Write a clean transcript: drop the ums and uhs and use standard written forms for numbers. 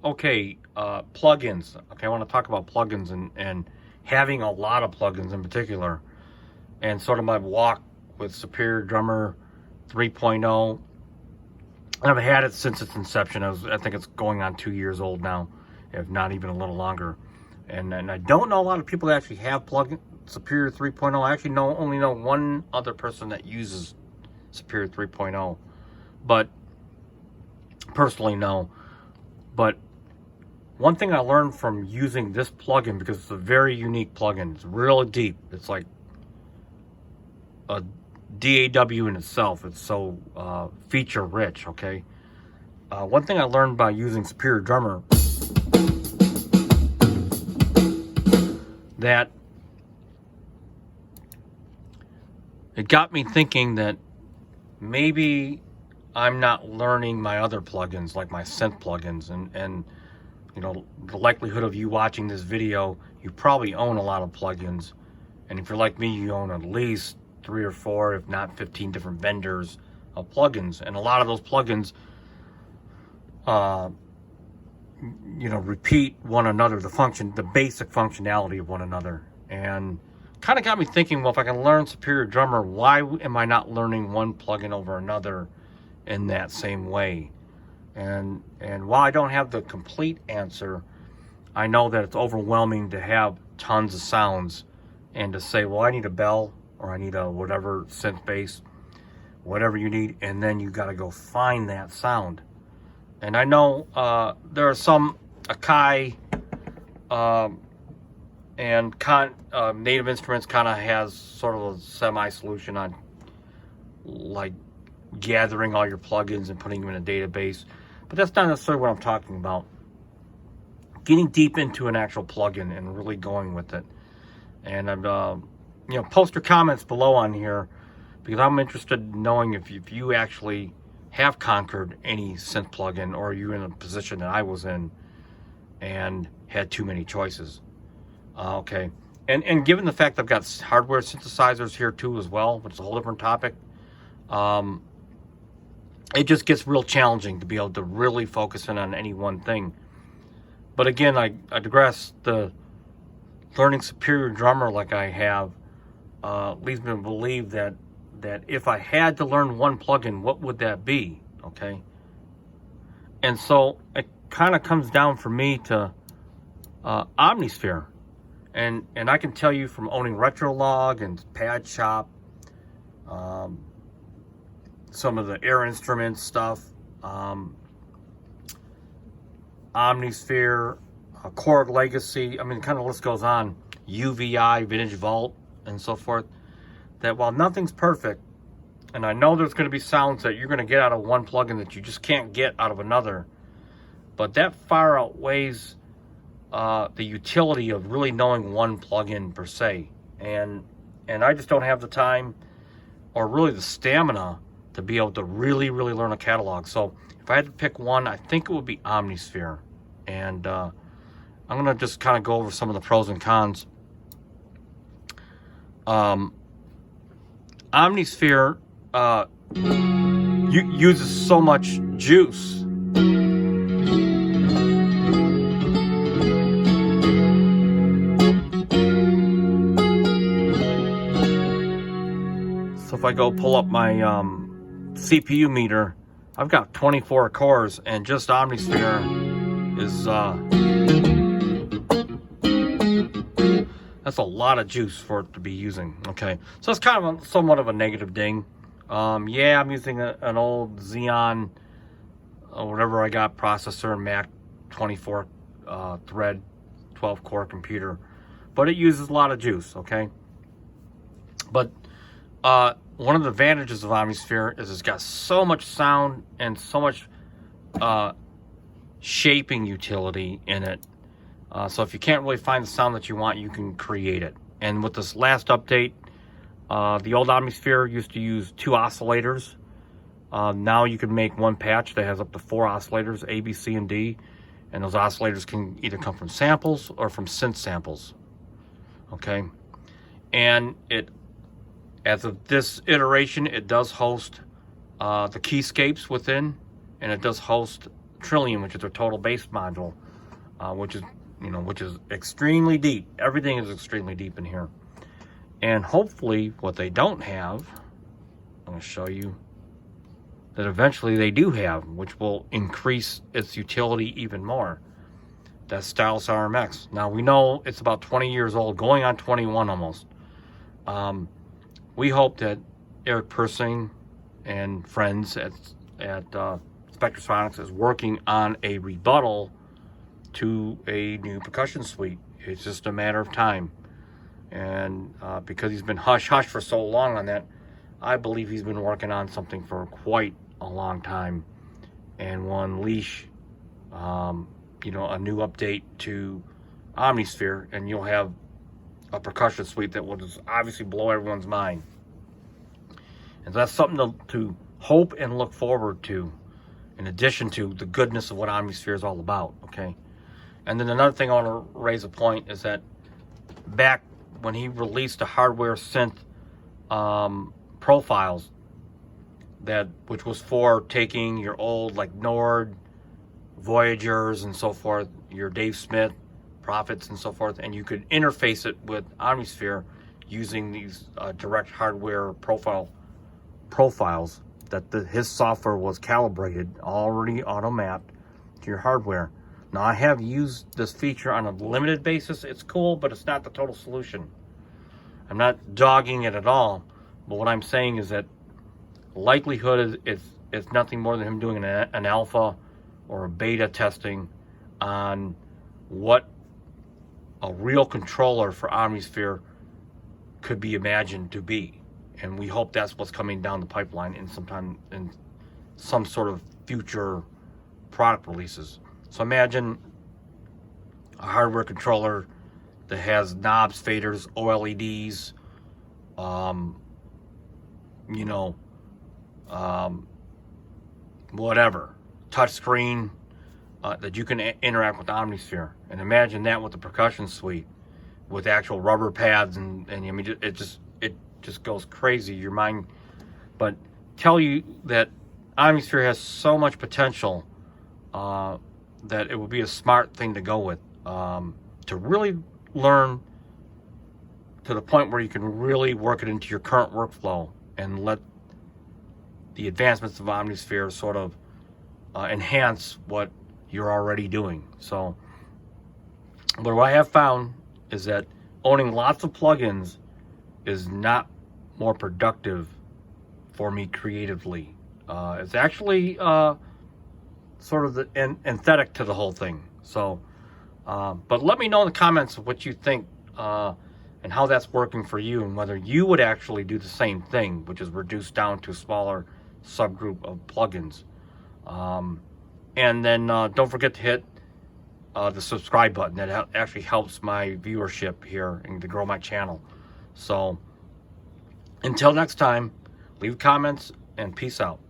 Okay, plugins. Okay, I want to talk about plugins and having a lot of plugins in particular, and sort of my walk with Superior Drummer 3.0. I've had it since its inception. I think it's going on 2 years old now, if not even a little longer. And I don't know a lot of people that actually have plugin Superior 3.0. I actually only know one other person that uses Superior 3.0, but personally no. But one thing I learned from using this plugin, because it's a very unique plugin, it's really deep. It's like a DAW in itself. It's so feature rich. Okay. One thing I learned by using Superior Drummer, that it got me thinking that maybe I'm not learning my other plugins, like my synth plugins, and you know, the likelihood of you watching this video, you probably own a lot of plugins, and if you're like me, you own at least 3 or 4, if not 15 different vendors of plugins, and a lot of those plugins you know, repeat one another, the basic functionality of one another. And kind of got me thinking, well, if I can learn Superior Drummer, why am I not learning one plugin over another in that same way? And while I don't have the complete answer, I know that it's overwhelming to have tons of sounds and to say, well, I need a bell, or I need a whatever synth bass, whatever you need, and then you got to go find that sound. And I know there are some Akai and Native Instruments kind of has sort of a semi-solution on like gathering all your plugins and putting them in a database, but that's not necessarily what I'm talking about. Getting deep into an actual plugin and really going with it. And I'm you know, post your comments below on here, because I'm interested in knowing if you actually have conquered any synth plugin, or you're in a position that I was in and had too many choices. Okay, and given the fact I've got hardware synthesizers here too as well, which is a whole different topic, it just gets real challenging to be able to really focus in on any one thing. But again, I digress. The learning Superior Drummer like I have leads me to believe that if I had to learn one plugin, what would that be? Okay. And so it kind of comes down for me to Omnisphere. And I can tell you from owning Retrolog and Pad Shop, some of the Air Instruments stuff, Omnisphere, Korg Legacy, I mean, kind of the list goes on, UVI, Vintage Vault, and so forth, that while nothing's perfect, and I know there's going to be sounds that you're going to get out of one plugin that you just can't get out of another, but that far outweighs the utility of really knowing one plugin per se. And I just don't have the time or really the stamina to be able to really learn a catalog. So if I had to pick one, I think it would be Omnisphere. And I'm going to just kind of go over some of the pros and cons. Omnisphere uses so much juice. So if I go pull up my CPU meter, I've got 24 cores, and just Omnisphere is that's a lot of juice for it to be using. Okay, so it's kind of somewhat of a negative ding. Yeah, I'm using an old Xeon, whatever I got, processor, Mac 24 thread, 12 core computer, but it uses a lot of juice. Okay, but one of the advantages of Omnisphere is it's got so much sound and so much shaping utility in it. So if you can't really find the sound that you want, you can create it. And with this last update, the old Omnisphere used to use 2 oscillators. Now you can make one patch that has up to 4 oscillators, A, B, C, and D. And those oscillators can either come from samples or from synth samples. Okay. And as of this iteration, it does host the keyscapes within, and it does host trillion, which is their total bass module, which is extremely deep. Everything is extremely deep in here. And hopefully what they don't have, I'm going to show you that eventually they do have, which will increase its utility even more. That's Stylus RMX. Now we know it's about 20 years old, going on 21 almost. We hope that Eric Persing and friends at Spectrasonics is working on a rebuttal to a new percussion suite. It's just a matter of time. And because he's been hush-hush for so long on that, I believe he's been working on something for quite a long time and will unleash a new update to Omnisphere, and you'll have a percussion suite that will just obviously blow everyone's mind. And that's something to hope and look forward to, in addition to the goodness of what Omnisphere is all about, okay? And then another thing I want to raise a point is that back when he released the hardware synth profiles, which was for taking your old like Nord, Voyagers and so forth, your Dave Smith, Prophets and so forth, and you could interface it with Omnisphere using these direct hardware profiles that his software was calibrated, already auto-mapped to your hardware. Now I have used this feature on a limited basis. It's cool, but it's not the total solution. I'm not dogging it at all, but what I'm saying is that likelihood is it's nothing more than him doing an alpha or a beta testing on what a real controller for Omnisphere could be imagined to be. And we hope that's what's coming down the pipeline in some sort of future product releases. So imagine a hardware controller that has knobs, faders, OLEDs, whatever, touchscreen, that you can interact with Omnisphere. And imagine that with the percussion suite, with actual rubber pads, and I mean, it just goes crazy, your mind. But tell you that Omnisphere has so much potential that it would be a smart thing to go with, to really learn to the point where you can really work it into your current workflow and let the advancements of Omnisphere sort of enhance what you're already doing. So, but what I have found is that owning lots of plugins is not more productive for me creatively. It's actually sort of antithetic to the whole thing. So, but let me know in the comments what you think and how that's working for you, and whether you would actually do the same thing, which is reduce down to a smaller subgroup of plugins. And then don't forget to hit the subscribe button. That actually helps my viewership here and to grow my channel. So until next time, leave comments and peace out.